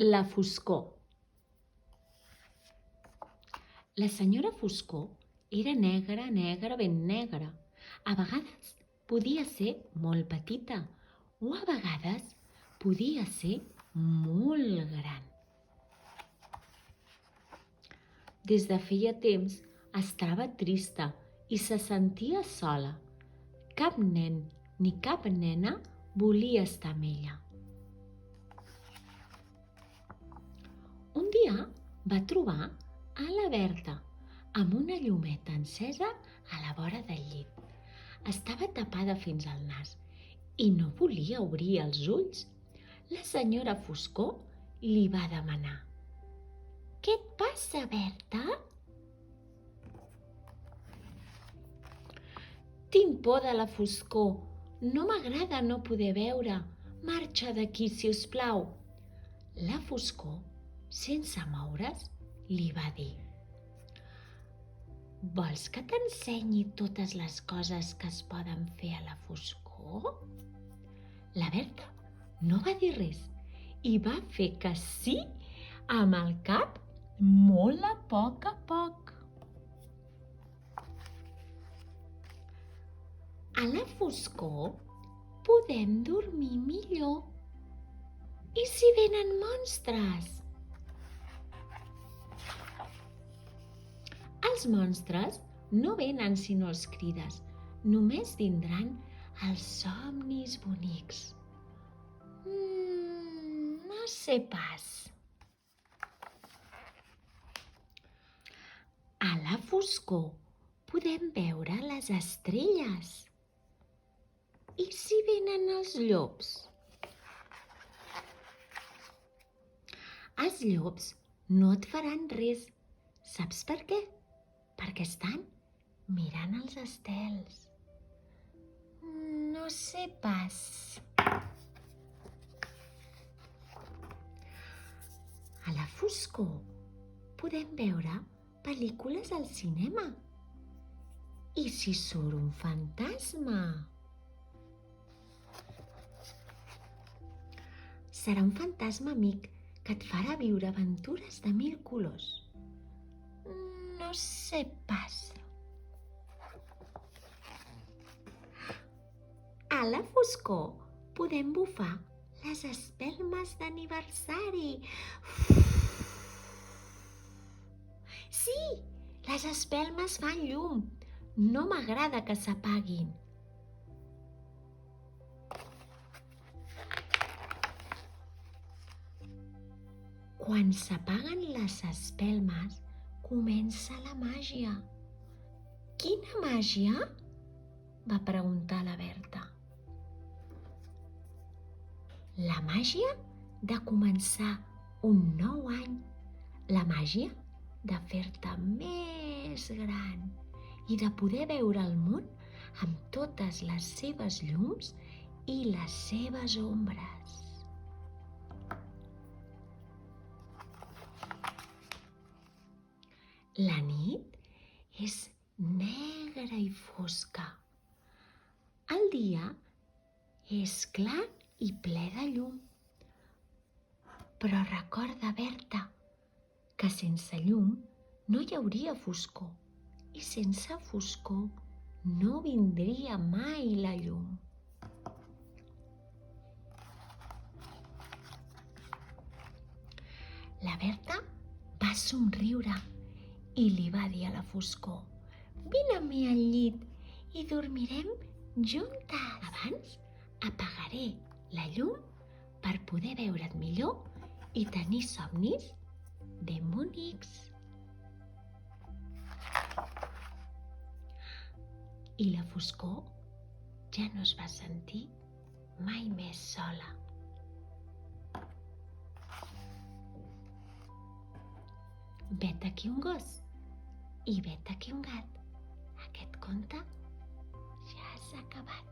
La foscor. La senyora Foscor era negra, negra, ben negra. A vegades podia ser molt petita o a vegades podia ser molt gran. Des de feia temps estava trista i se sentia sola. Cap nen ni cap nena volia estar amb ella. Un dia va trobar a la Berta amb una llumeta encesa a la vora del llit. Estava tapada fins al nas i no volia obrir els ulls. La senyora Foscor li va demanar: «Què et passa, Berta?» «Tinc por de la foscor. No m'agrada no poder veure. Marxa d'aquí, si us plau». La Foscor, sense moure's, li va dir: «Vols que t'ensenyi totes les coses que es poden fer a la foscor?» La Berta no va dir res i va fer que sí amb el cap molt a poc a poc. A la foscor podem dormir millor. I si venen monstres? Els monstres no venen si no els crides. Només vindran els somnis bonics. No sé pas. A la foscor podem veure les estrelles. I si venen els llops? Els llops no et faran res. Saps per què? Perquè estan mirant els estels. No sé pas. A la foscor podem veure pel·lícules al cinema. I si surt un fantasma? Serà un fantasma amic que et farà viure aventures de 1000 colors. No sé pas. A la foscor podem bufar les espelmes d'aniversari. Sí, les espelmes fan llum. No m'agrada que s'apaguin. Quan s'apaguen les espelmes, comença la màgia. «Quina màgia?» va preguntar la Berta. La màgia de començar un nou any. La màgia de fer-te més gran i de poder veure el món amb totes les seves llums i les seves ombres. La nit és negra i fosca. El dia és clar i ple de llum. Però recorda, Berta, que sense llum no hi hauria foscor i sense foscor no vindria mai la llum. La Berta va somriure i li va dir a la foscor: «Vine amb mi al llit i dormirem juntes. Abans apagaré la llum per poder veure't millor i tenir somnis ben bonics». I la foscor ja no es va sentir mai més sola. Vet aquí un gos i vet aquí un gat. Aquest conte ja s'ha acabat.